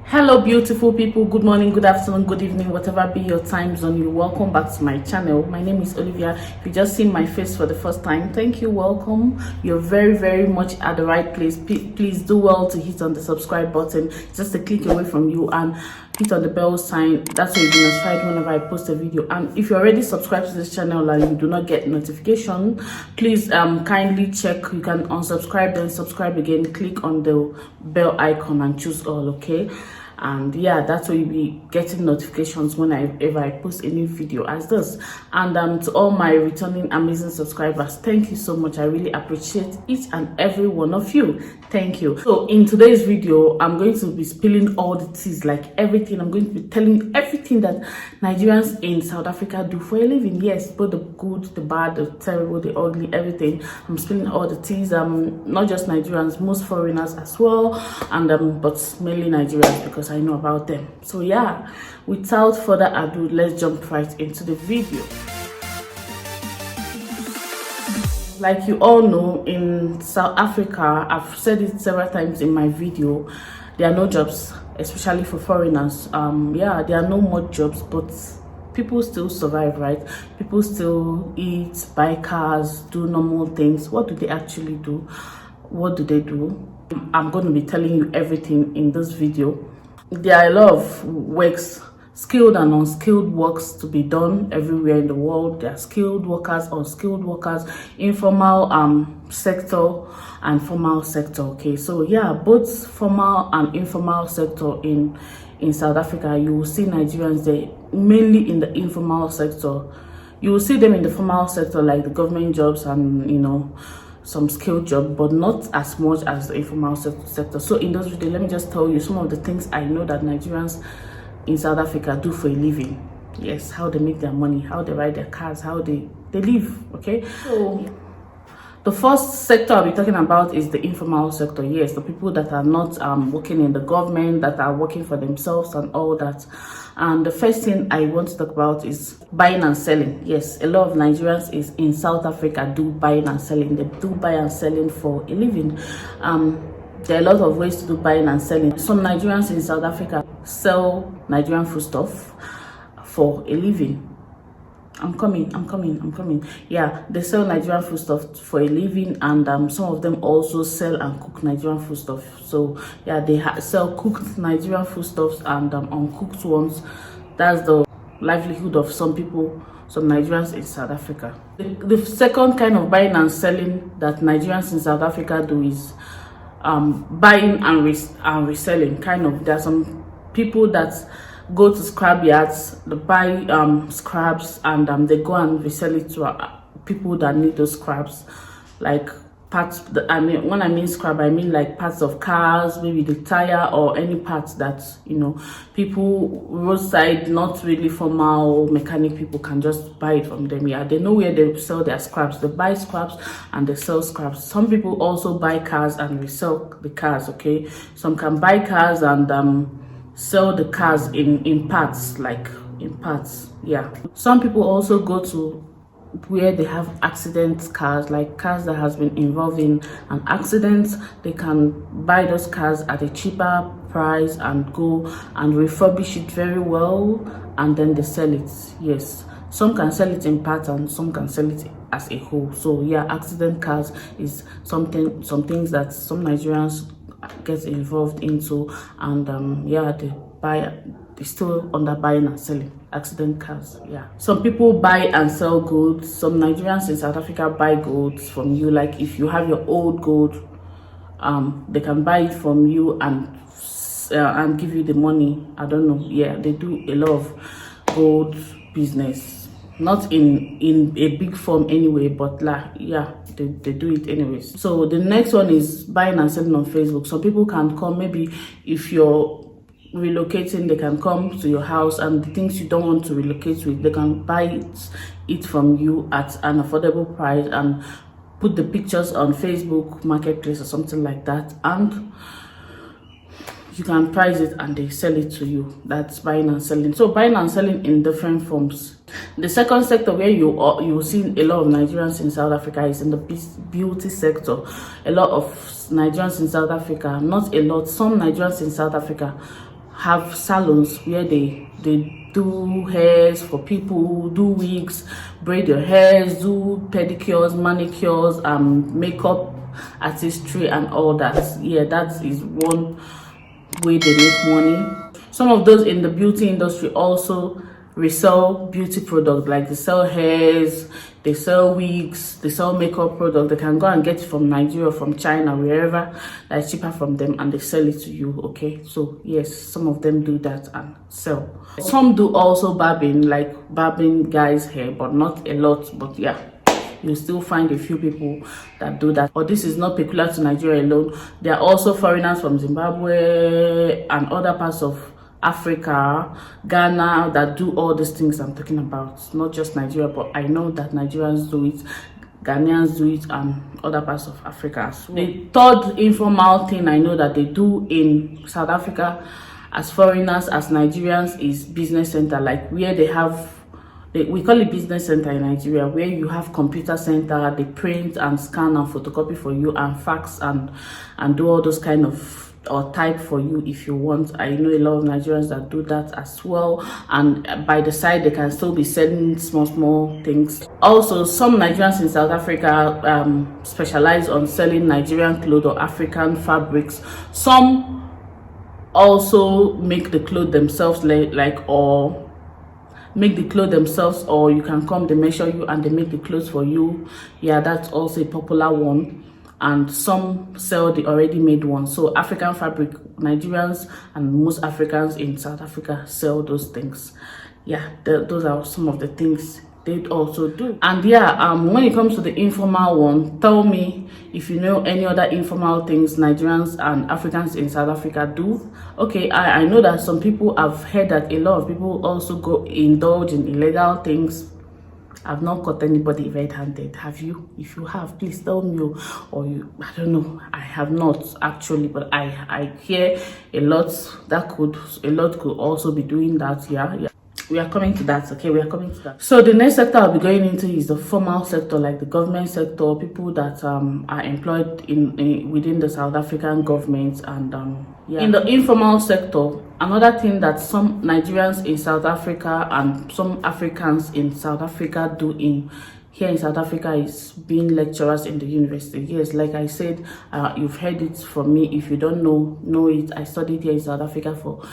Hello beautiful people, good morning, good afternoon, good evening, whatever be your time zone. You welcome back to my channel. My name is Olivia. If you just seen my face for the first time, thank you, welcome. You're very much at the right place. Please do well to hit on the subscribe button, just a click away from you, and hit on the bell sign. That's so you'll be notified whenever I post a video. And if you're already subscribed to this channel and you do not get notification, please kindly check. You can unsubscribe, then subscribe again, click on the bell icon and choose all, okay? And yeah, that's where you'll be getting notifications whenever I post a new video as this. And to all my returning amazing subscribers, thank you so much. I really appreciate each and every one of you. Thank you. So in today's video, I'm going to be spilling all the teas, like everything. I'm going to be telling you everything that Nigerians in South Africa do for a living. Yes, both the good, the bad, the terrible, the ugly, everything. I'm spilling all the teas. Not just Nigerians, most foreigners as well, and but mainly Nigerians because I know about them. So yeah, without further ado, let's jump right into the video. Like you all know, in South Africa, I've said it several times in my video, there are no jobs, especially for foreigners. Yeah, there are no more jobs, but people still survive, right? People still eat, buy cars, do normal things. What do they actually do? What do they do? I'm going to be telling you everything in this video. There are a lot of works, skilled and unskilled works to be done everywhere in the world. There are skilled workers, unskilled workers, informal sector and formal sector. Okay, so yeah, both formal and informal sector in South Africa. You will see Nigerians there mainly in the informal sector. You will see them in the formal sector, like the government jobs and some skilled job, but not as much as the informal sector. So in this video, let me just tell you some of the things I know that Nigerians in South Africa do for a living. Yes, how they make their money, how they ride their cars, how they live. Okay, so the first sector I'll be talking about is the informal sector. Yes, the people that are not working in the government, that are working for themselves and all that. And the first thing I want to talk about is buying and selling. Yes, a lot of Nigerians in South Africa do buying and selling. They do buy and selling for a living. There are a lot of ways to do buying and selling. Some Nigerians in South Africa sell Nigerian foodstuff for a living. I'm coming. Yeah, they sell Nigerian foodstuff for a living, and some of them also sell and cook Nigerian foodstuff. So yeah, they sell cooked Nigerian foodstuffs and uncooked ones. That's the livelihood of some people, some Nigerians in South Africa. The second kind of buying and selling that Nigerians in South Africa do is buying and reselling. Kind of, there are some people that go to scrap yards, they buy scraps, and they go and resell it to people that need those scraps, like parts. When I mean scrap, I mean like parts of cars, maybe the tire or any parts that people roadside, not really formal mechanic people, can just buy it from them. Yeah, they know where they sell their scraps. They buy scraps and they sell scraps. Some people also buy cars and resell the cars. Okay, some can buy cars and sell the cars in parts, like in parts. Yeah, some people also go to where they have accident cars, like cars that has been involved in an accident. They can buy those cars at a cheaper price and go and refurbish it very well, and then they sell it. Yes, some can sell it in parts and some can sell it as a whole. So yeah, accident cars is some things that some Nigerians get involved into, and yeah, they still under buying and selling accident cars. Yeah, some people buy and sell goods. Some Nigerians in South Africa buy goods from you. Like if you have your old gold, they can buy it from you and give you the money. I don't know. Yeah, they do a lot of gold business, not in a big form anyway, but yeah, they do it anyways. So the next one is buying and selling on Facebook. Some people can come, maybe if you're relocating, they can come to your house, and the things you don't want to relocate with, they can buy it from you at an affordable price and put the pictures on Facebook Marketplace or something like that, and you can price it and they sell it to you. That's buying and selling. So buying and selling in different forms. The second sector where you see a lot of Nigerians in South Africa is in the beauty sector. A lot of Nigerians in South Africa, not a lot, some Nigerians in South Africa have salons where they do hairs for people, do wigs, braid your hairs, do pedicures, manicures, makeup artistry and all that. Yeah, that is one way they make money. Some of those in the beauty industry also resell beauty products, like they sell hairs, they sell wigs, they sell makeup products. They can go and get it from Nigeria, from China, wherever that's cheaper from them, and they sell it to you. Okay, so yes, some of them do that and sell. Some do also barbing, like barbing guys' hair, but not a lot. But yeah, you still find a few people that do that. But this is not peculiar to Nigeria alone. There are also foreigners from Zimbabwe and other parts of Africa, Ghana, that do all these things I'm talking about. Not just Nigeria, but I know that Nigerians do it, Ghanaians do it, and other parts of Africa as well. The third informal thing I know that they do in South Africa as foreigners, as Nigerians, is business center, like where they have, we call it business center in Nigeria, where you have computer center, they print and scan and photocopy for you and fax and do all those kind of, or type for you if you want. I know a lot of Nigerians that do that as well, and by the side they can still be selling small things. Also, some Nigerians in South Africa specialize on selling Nigerian clothes or African fabrics. Some also make the clothes themselves, or make the clothes themselves, or you can come, they measure you and they make the clothes for you. Yeah, that's also a popular one. And some sell the already made one. So African fabric, Nigerians and most Africans in South Africa sell those things. Yeah, those are some of the things they also do. And yeah, when it comes to the informal one, tell me if you know any other informal things Nigerians and Africans in South Africa do. Okay, I know that some people, I've heard that a lot of people also go indulge in illegal things. I've not caught anybody red-handed. Have you? If you have, please tell me. Or you, I don't know. I have not actually, but I hear a lot could also be doing that. Yeah. We are coming to that. Okay, we are coming to that. So the next sector I'll be going into is the formal sector, like the government sector, people that are employed within the South African government. And yeah, in the informal sector, another thing that some Nigerians in South Africa and some Africans in South Africa do here in South Africa is being lecturers in the university. Yes, like I said, you've heard it from me. If you don't know it, I studied here in South Africa for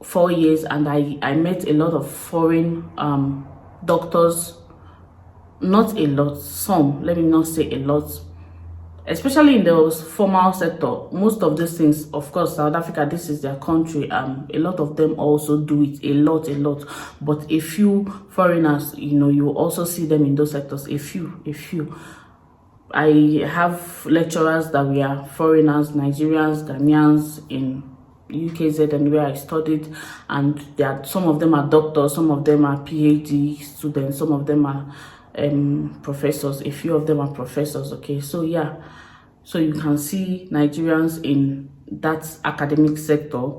4 years, and I met a lot of foreign doctors. Not a lot, some, let me not say a lot, especially in the formal sector. Most of these things, of course, South Africa, this is their country, a lot of them also do it, a lot, but a few foreigners, you also see them in those sectors, a few. I have lecturers that we are foreigners, Nigerians, Ghanaians in UKZ and where I studied, and some of them are doctors, some of them are PhD students, some of them are professors, a few of them are professors. Okay, so yeah, so you can see Nigerians in that academic sector,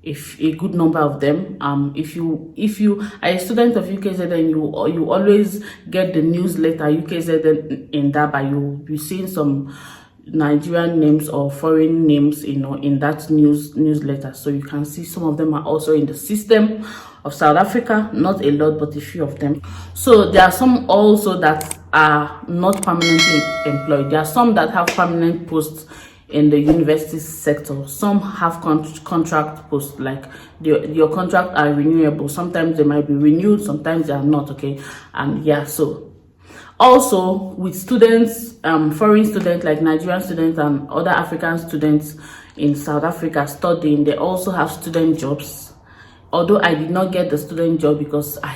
if a good number of them. If you are a student of UKZ, then you always get the newsletter UKZ in that, but you'll be seeing some Nigerian names or foreign names, in that newsletter. So you can see some of them are also in the system of South Africa. Not a lot, but a few of them. So there are some also that are not permanently employed. There are some that have permanent posts in the university sector. Some have contract posts, like your contract are renewable. Sometimes they might be renewed, sometimes they are not. Okay, and yeah, so also with students, foreign students like Nigerian students and other African students in South Africa studying, they also have student jobs. Although I did not get the student job because I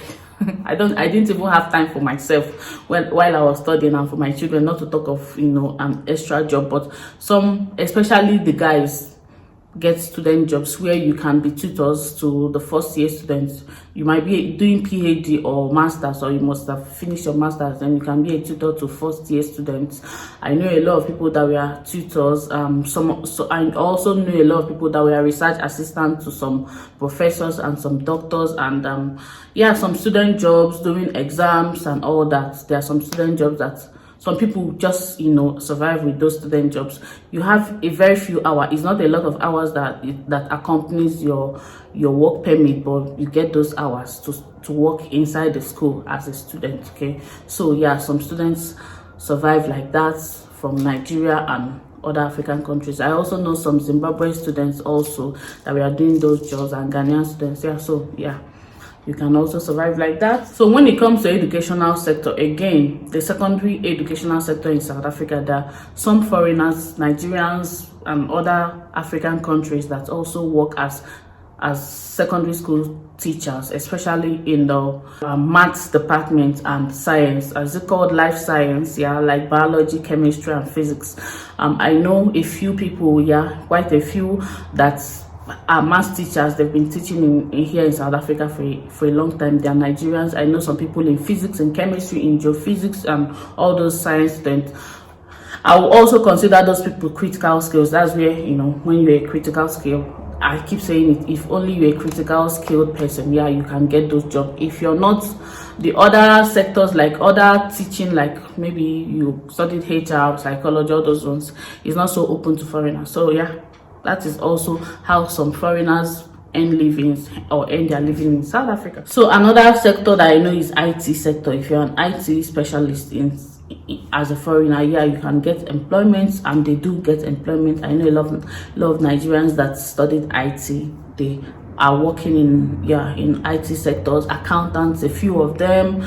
didn't even have time for myself while I was studying, and for my children, not to talk of an extra job. But some, especially the guys, get student jobs where you can be tutors to the first year students. You might be doing PhD or masters, or you must have finished your masters, and you can be a tutor to first year students. I know a lot of people that were tutors. I also know a lot of people that were research assistants to some professors and some doctors, and yeah, some student jobs doing exams and all that. There are some student jobs that some people just survive with those student jobs. You have a very few hours. It's not a lot of hours that accompanies your work permit, but you get those hours to work inside the school as a student. Okay, so yeah, some students survive like that from Nigeria and other African countries. I also know some Zimbabwean students also that we are doing those jobs, and Ghanaian students. Yeah, so yeah, you can also survive like that. So when it comes to educational sector, again, the secondary educational sector in South Africa, there are some foreigners, Nigerians and other African countries that also work as secondary school teachers, especially in the maths department and science, as it called, life science, yeah, like biology, chemistry and physics. I know a few people, yeah, quite a few that are maths teachers. They've been teaching in here in South Africa for a long time. They are Nigerians. I know some people in physics and chemistry, in geophysics and all those science students. I will also consider those people critical skills. That's where, when you're a critical skill, I keep saying it, if only you're a critical skilled person, yeah, you can get those jobs. If you're not, the other sectors, like other teaching, like maybe you studied HR, psychology, all those ones, is not so open to foreigners. So yeah, that is also how some foreigners earn livings or earn their living in South Africa. So another sector that I know is IT sector. If you're an IT specialist as a foreigner, yeah, you can get employment, and they do get employment. I know a lot of Nigerians that studied IT. They are working in IT sectors, accountants, a few of them.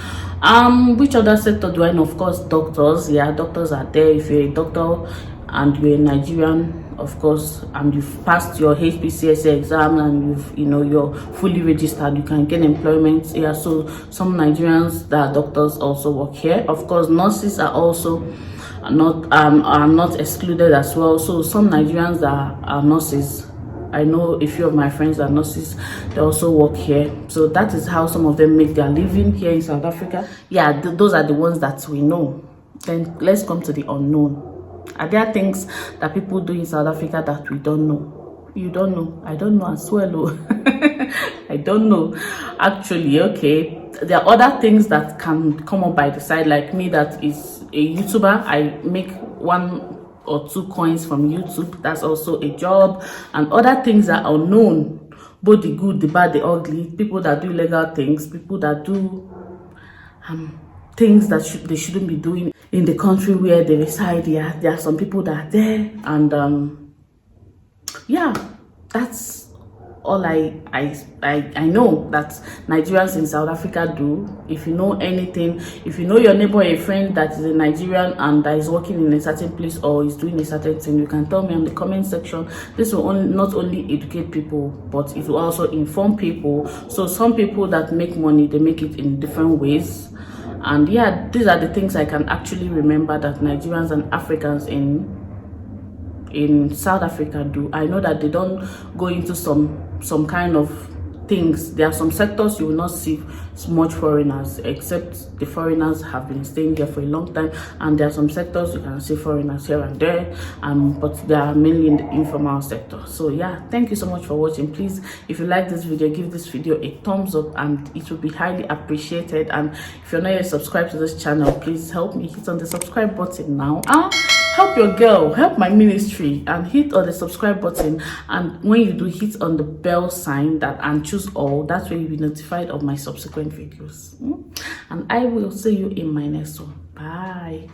Which other sector do I know? Of course, doctors. Yeah, doctors are there. If you're a doctor and you're a Nigerian, of course, and you've passed your HPCSA exam and you're fully registered, you can get employment here. So some Nigerians that are doctors also work here. Of course, nurses are also not excluded as well. So some Nigerians that are nurses, I know a few of my friends are nurses, they also work here. So that is how some of them make their living here in South Africa. Yeah, those are the ones that we know. Then let's come to the unknown. Are there things that people do in South Africa that we don't know? You don't know. I don't know as well. I don't know. Actually, okay. There are other things that can come up by the side, like me that is a YouTuber. I make 1 or 2 coins from YouTube. That's also a job. And other things that are unknown, both the good, the bad, the ugly. People that do illegal things, people that do things that they shouldn't be doing in the country where they reside. Yeah, there are some people that are there, and yeah, that's all I know that Nigerians in South Africa do. If you know anything, if you know your neighbor, a friend that is a Nigerian and that is working in a certain place or is doing a certain thing, you can tell me in the comment section. This will not only educate people, but it will also inform people. So some people that make money, they make it in different ways. And yeah, these are the things I can actually remember that Nigerians and Africans in South Africa do. I know that they don't go into some kind of things. There are some sectors you will not see much foreigners, except the foreigners have been staying there for a long time, and there are some sectors you can see foreigners here and there, but they are mainly in the informal sector. So yeah, thank you so much for watching. Please, if you like this video, give this video a thumbs up and it will be highly appreciated. And if you're not yet subscribed to this channel, please help me hit on the subscribe button now. Help your girl, help my ministry, and hit on the subscribe button. And when you do, hit on the bell sign and choose all. That's where you'll be notified of my subsequent videos. And I will see you in my next one. Bye.